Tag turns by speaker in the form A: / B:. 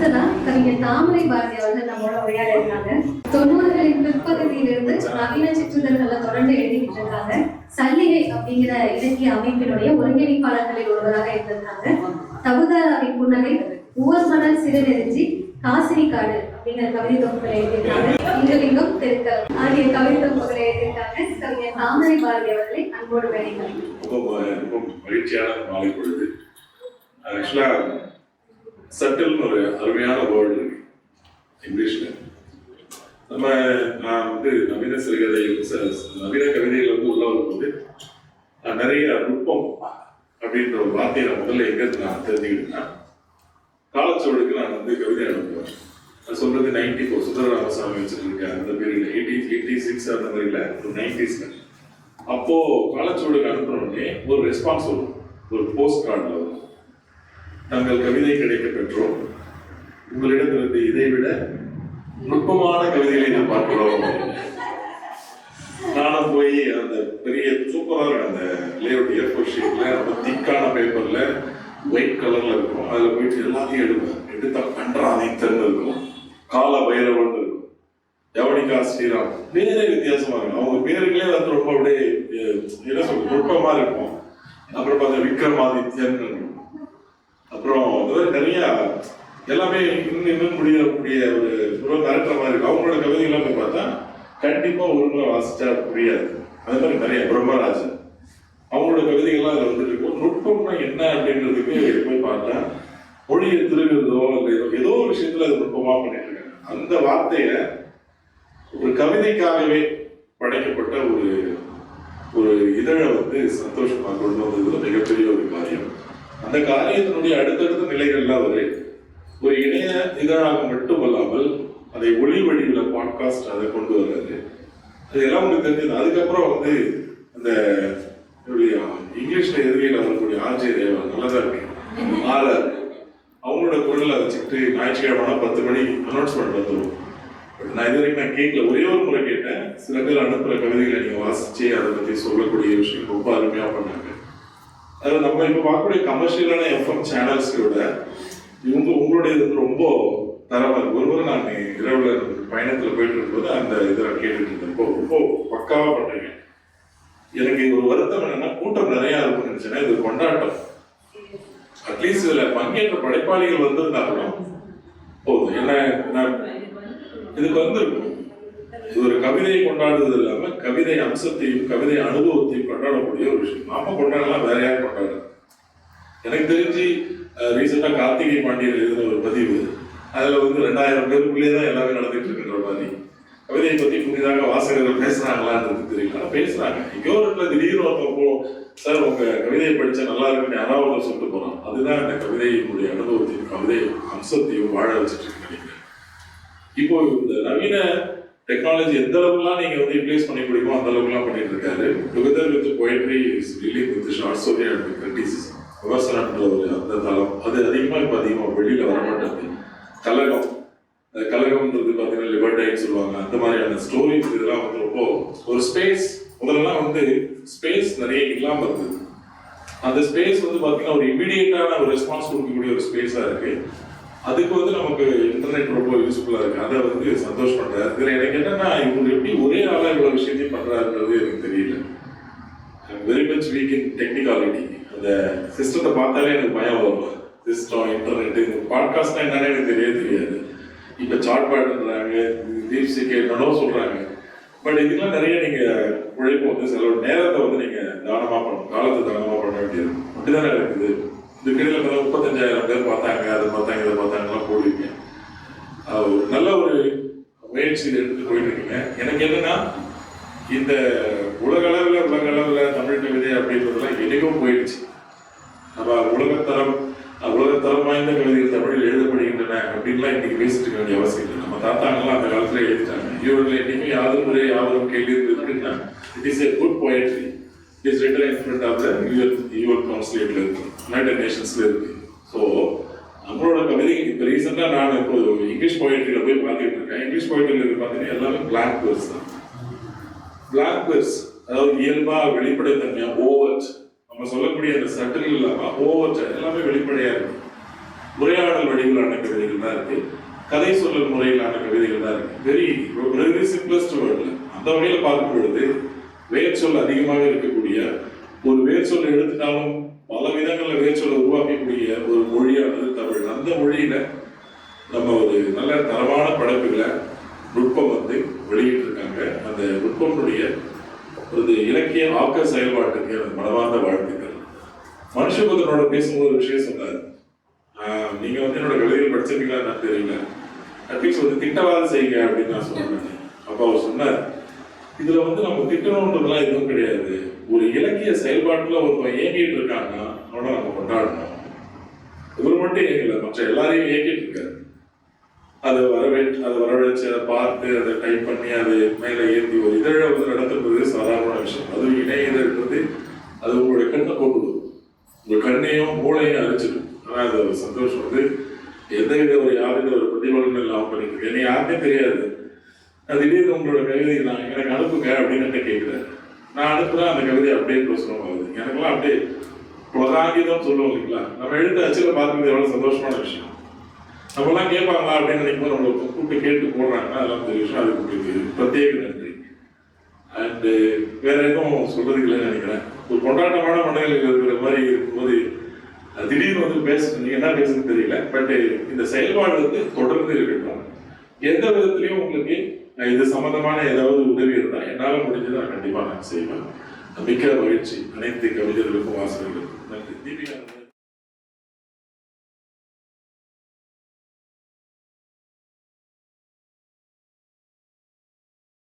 A: அடுத்ததான் கவிஞர் தாமரை பாரதி அவர்கள் நம்மளோட உரையாட இருக்காங்க. 90களின் பிற்பகுதியிலிருந்து நவீன சிற்றுதல்களை தொடர்ந்து எழுதிட்டு இருக்காங்க. சல்லிகை அப்படிங்கிற இலக்கிய அமைப்பினுடைய ஒருங்கிணைப்பாளர்களில் ஒருவராக இருந்திருக்காங்க. தகுதாராவின் புன்னகை, உவர் மணல் சிறுநெறிஞ்சி, காசினி காடு அப்படிங்கிற கவிதை தொகுப்புகளை எழுதியிருக்காங்க. இங்கலிங்கம் தெருக்கள் ஆகிய கவிதை தொகுப்புகளை எழுதியிருக்காங்க. கவிஞர் தாமரை பாரதி அவர்களை அன்போடு வேலைகள்.
B: ரொம்ப மகிழ்ச்சியான மாலை பொழுது. ஆக்சுவலா சட்டில்னு ஒரு அருமையான வேர்டு இருக்கு இங்கிலீஷ்ல. நான் நவீன சிறுகதை நவீன கவிதைகள் உள்ள வரும்போது நிறைய நுட்பம் அப்படின்ற ஒரு வார்த்தையை நான் முதல்ல எங்க நான் தெரிஞ்சுக்கிட்டேன்னா, காலச்சோடுக்கு நான் கவிதை அனுப்புவேன். நான் சொல்றது 94 சுந்தர ராமசாமி வச்சிருக்கேன் அந்த பீரியட்ல 86 அந்த மாதிரில 90s. அப்போ காலச்சோடுக்கு அனுப்புறோடனே ஒரு ரெஸ்பான்ஸ் வரும், ஒரு போஸ்ட் கார்டில் வரும். நாங்கள் கவிதை கிடைக்க பெற்றோம், உங்களிடமிருந்து இதை விட நுட்பமான கவிதைகளை நான் பார்க்கிறோம். நானும் போய் அந்த பெரிய சூப்பராக அந்த லேஅவுட் ஏர்போர்ட் ஷீட்ல ரொம்ப திக்கான பேப்பர்ல ஒயிட் கலர்ல இருக்கும், அதுல போயிட்டு எல்லாத்தையும் எடுப்பேன். எடுத்தா கன்றாதையும் திறந்து இருக்கும், கால பைரவன் இருக்கும், யவனிகா ஸ்ரீராம், பேரே வித்தியாசமா இருக்கும். அவங்க பேருங்களே ரொம்ப அப்படியே என்ன சொல்ற நுட்பமா இருக்கும். அப்புறம் பார்த்தா விக்ரமாதித்யன் இருக்கும். அப்புறம் நிறைய எல்லாமே இன்னும் முடியக்கூடிய ஒரு மிரட்டுற மாதிரி இருக்கும். அவங்களோட கவிதைகள்லாம் போய் பார்த்தா கண்டிப்பா ஒரு முறை வாசிச்சா புரியாது. அது மாதிரி நிறைய பிரம்மராஜன் அவங்களோட கவிதைகள்லாம் அதில் வந்துட்டு இருக்கும். நுட்பம்னா என்ன அப்படின்றதுக்கு போய் பார்த்தா மொழியை திருகிறதோ இல்லை ஏதோ ஒரு விஷயத்துல அது நுட்பமா பண்ணிட்டு இருக்காங்க. அந்த வார்த்தைய ஒரு கவிதைக்காகவே படைக்கப்பட்ட ஒரு இதழை சந்தோஷமா கொண்டு வந்தது மிகப்பெரிய ஒரு காரியம். அந்த காரியத்தினுடைய அடுத்தடுத்த நிலைகள்லாம் ஒரு இணைய இதழாக மட்டுமல்லாமல் அதை ஒளி வடிவில் பாட்காஸ்ட் அதை கொண்டு வர்றது, அது எல்லாம் உங்களுக்கு தெரிஞ்சது. அதுக்கப்புறம் அந்த இங்கிலீஷ்ல எதிரியில் வரக்கூடிய ஆர்ஜே தேவா நல்லதா இருக்கு, ஆர்ஆர் அவங்களோட குரலை வச்சுக்கிட்டு ஞாயிற்றுக்கிழமை 10 மணிக்கு அனௌன்ஸ்மெண்ட் வந்துடும். நான் இது வரைக்கும் நான் கேட்கல, ஒரே ஒரு முறை கேட்டேன். சில பேர் அனுப்புற கவிதைகளை நீங்க வாசிச்சு அதை பத்தி சொல்லக்கூடிய விஷயம் ரொம்ப அருமையா பண்ணாங்க. அதாவது நம்ம இப்ப பார்க்கக்கூடிய கமர்ஷியலான எஃப்எம் சேனல்ஸோட உங்களுடைய ரொம்ப தரமா இருக்கு. ஒருமுறை நான் இரவுல பயணத்துல போயிட்டு இருக்கும்போது அந்த இதை கேட்டுட்டு இருந்தேன். ரொம்ப பக்காவா பண்றீங்க. எனக்கு ஒரு வருத்தம் என்னன்னா, கூட்டம் நிறைய இருக்கும்னு நினைச்சேன்னா இது கொண்டாட்டம். அட்லீஸ்ட் இதுல பங்கேற்ற படைப்பாளிகள் வந்திருந்தாலும் போதும். என்ன இதுக்கு இது ஒரு கவிதையை கொண்டாடுறது இல்லாம கவிதை அம்சத்தையும் கவிதை அனுபவத்தையும் கொண்டாடக்கூடிய ஒரு விஷயம். நாம கொண்டாடலாம், வேற யாரும் கொண்டாடுறது. எனக்கு தெரிஞ்சு ரீசெண்டா கார்த்திகை பாண்டியன் எழுதின ஒரு பதிவு, அதுல 2000 பேருக்குள்ளேயே எல்லாமே நடந்துட்டு இருக்குன்ற மாதிரி கவிதையை பத்தி புதிதாக வாசகர்கள் பேசுறாங்களான்றது தெரியல. ஆனா பேசுறாங்க. எங்கேயோ ஒரு இடத்துல திடீர்னு ஒருத்தவங்க சார் உங்க கவிதையை படிச்சா நல்லா இருக்குன்னு யாராவது சொல்லிட்டு போறோம். அதுதான் இந்த கவிதையினுடைய அனுபவத்தையும் கவிதை அம்சத்தையும் வாழ வச்சுட்டு இருக்கு நினைக்கிறேன். இப்போ இந்த நவீன டெக்னாலஜி எந்த அளவுக்குலாம் நீங்க யூட்டிலைஸ் பண்ணி முடியுமோ அந்த அளவுக்குலாம் பண்ணிட்டு இருக்காரு. Together with poetry is dealing with short story and criticism, விமர்சனன்ற அந்த தளம் அது அதிகமாக வெளியில வரமாட்டேங்குது. கலகம்ன்றது பார்த்தீங்கன்னா லிபர்டைன்னு சொல்லுவாங்க. அந்த மாதிரியான ஸ்டோரிஸ் இதெல்லாம் ரொம்ப ஒரு ஸ்பேஸ். முதல்லாம் ஸ்பேஸ் நிறைய இல்லாமல் இருந்தது. அந்த ஸ்பேஸ் பார்த்தீங்கன்னா ஒரு இமீடியட்டான ஒரு ரெஸ்பான்ஸ் கொடுக்கக்கூடிய ஒரு ஸ்பேஸாக இருக்கு. அதுக்கு நமக்கு இன்டர்நெட் ரொம்ப யூஸ்ஃபுல்லா இருக்கு. அதை சந்தோஷம் பண்றாரு. இதுல எனக்கு என்னன்னா, இவங்க எப்படி ஒரே ஆளா இவ்வளவு விஷயத்தையும் பண்றாருன்றது எனக்கு தெரியல. வெரி மச் வீக் இன் டெக்னிக்காலிட்டி. அந்த சிஸ்டத்தை பார்த்தாலே எனக்கு பயம் வரும். சிஸ்டம், இன்டர்நெட், இந்த பாட்காஸ்ட்னா என்னன்னு எனக்கு தெரியாது. இப்ப சாட் பாட்ன்றாங்க, டீப்சீக் என்னோ சொல்றாங்க. பட் இதுக்கெல்லாம் நிறைய நீங்க உழைப்பு செலவு நேரத்தை நீங்க தானமா பண்ணணும், காலத்தை தானமா பண்ண வேண்டியது அப்படிதானே இருக்குது. இதுக்கிடையில 35,000 பேர் பார்த்தாங்க, அதை பார்த்தாங்க, இதை பார்த்தாங்கலாம் போடுவீங்க. நல்ல ஒரு முயற்சி எடுத்து போயிட்டு இருக்கீங்க. எனக்கு என்னன்னா, இந்த உலக அளவில் தமிழ் கவிதை அப்படின்றதுலாம் எளிவும் போயிடுச்சு. நம்ம உலகத்தரம் வாய்ந்த கவிதைகள் தமிழில் எழுதப்படுகின்றன அப்படின்லாம் இன்னைக்கு பேசிட்டு இருக்க வேண்டிய அவசியம் இல்லை. நம்ம தாத்தாங்கெல்லாம் அந்த காலத்துல எழுதிட்டாங்க. இவர்கள் என்னைக்குமே யாரும் கேள்வி இருக்குன்னா, it is a good poetry. Is written in front of the UN கவுன்சிலேட்ல இருக்கு, யுனைடெட் நேஷன்ஸ்ல இருக்கு. ஸோ நம்மளோட கவிதை இப்போ ரீசெண்டாக நான் இப்போ இங்கிலீஷ் போயட்ரியில போய் பார்த்துட்டு இருக்கேன். இங்கிலீஷ் போயட்ரியில் பார்த்தீங்கன்னா எல்லாமே பிளாங்க் வெர்ஸ் தான். பிளாங்க் வெர்ஸ் அதாவது இயல்பா வெளிப்படைத்தன்மையா ஓவர்ட், நம்ம சொல்லக்கூடிய அந்த சட்டில் இல்லாம ஓவர்ட் எல்லாமே வெளிப்படையா இருக்கு. உரையாடல் வடிவிலான கவிதைகள் தான் இருக்கு, கதை சொல்லல் முறையிலான கவிதைகள் தான் இருக்கு. வெரி சிம்பிளஸ்ட் வேர்ட்ல அந்த வகையில பார்க்கும் பொழுது வேர் சொல் அதிகமாக இருக்கக்கூடிய ஒரு வேர் சொல்லை எடுத்துட்டாலும் பல விதங்கள்ல வேர் சொல்லை உருவாக்கக்கூடிய ஒரு மொழியானது தமிழ். அந்த மொழியில நம்ம ஒரு நல்ல தரமான படைப்புகளை நுட்பம் வந்து வெளியிட்டு இருக்காங்க. அந்த நுட்பமுடைய ஒரு இலக்கிய ஆக்க செயல்பாட்டுக்கு எனக்கு மனமார்ந்த வாழ்த்துக்கள். மனுஷபுத்திரனோட பேசும்போது ஒரு விஷயம் சொன்னார். நீங்க வந்து என்னோட கவிதைகள் படிச்சிருக்கீங்களா நான் தெரியல, அட்லீஸ்ட் வந்து திட்டவாத செய்யுங்க அப்படின்னு நான் சொன்னேன். அப்ப அவர் சொன்னார், இதுல வந்து நம்ம திட்டணுன்றதுலாம் எதுவும் கிடையாது, ஒரு இலக்கிய செயல்பாட்டுல ஒருத்தன் இயங்கிட்டு இருக்காங்கன்னா அவனை நம்ம கொண்டாடணும். இவர் மட்டும் இயங்கல, மற்ற எல்லாரையும் இயக்கிட்டு இருக்காரு. அதை வரவழைச்சு அதை பார்த்து அதை டைப் பண்ணி அதை மேலே ஏற்றி ஒரு இதழை வந்து நடத்துறது சாதாரண விஷயம். அதுவும் இணைய இதழ்ன்றது அது உங்களுடைய கண்ணை போட்டுடும், உங்கள் கண்ணையும் மூளையும் அரிச்சிடும். ஆனால் அது ஒரு சந்தோஷம் வந்து எந்தவித ஒரு யாருக்கிட்ட ஒரு பிரதிபலன் இல்லாமல் பண்ணிட்டு என்னை யாருமே தெரியாது. அது திடீர்னு உங்களோட கவிதை நான் எனக்கு அனுப்புங்க அப்படின்னு கேட்குறேன். நான் அனுப்புறேன், அந்த கவிதை அப்படியே பிரசுரம் ஆகுது. எனக்கெல்லாம் அப்படியே பிரகாங்கிதம் சொல்லுவோம் இல்லைங்களா, நம்ம எழுத்து அச்சில் பார்க்குறது எவ்வளோ சந்தோஷமான விஷயம். நம்மளாம் கேட்பாங்களா அப்படின்னு நினைக்கும்போது நம்மளை கூப்பிட்டு கேட்டு போடுறாங்கன்னா அதெல்லாம் பெரிய விஷயம். அதுக்கு உங்களுக்கு பிரத்யேக நன்றி. அண்டு வேற எதுவும் சொல்றதுக்கு இல்லைன்னு நினைக்கிறேன். ஒரு கொண்டாட்டமான மனிதர்கள் இருக்கிற மாதிரி இருக்கும்போது திடீர்னு வந்து நீங்க என்ன பேசுறது தெரியல. பட் இந்த செயல்பாடு வந்து தொடர்ந்து இருக்கட்டும். எந்த விதத்திலையும் உங்களுக்கு இது சம்பந்தமான ஏதாவது உதவி இருந்தால் என்னால் முடிஞ்சதை நான் கண்டிப்பாக நான் செய்வேன். மிக்க மகிழ்ச்சி. அனைத்து கவிஞர்களுக்கும் வாசகர்களுக்கும் நன்றி. தீபிகா.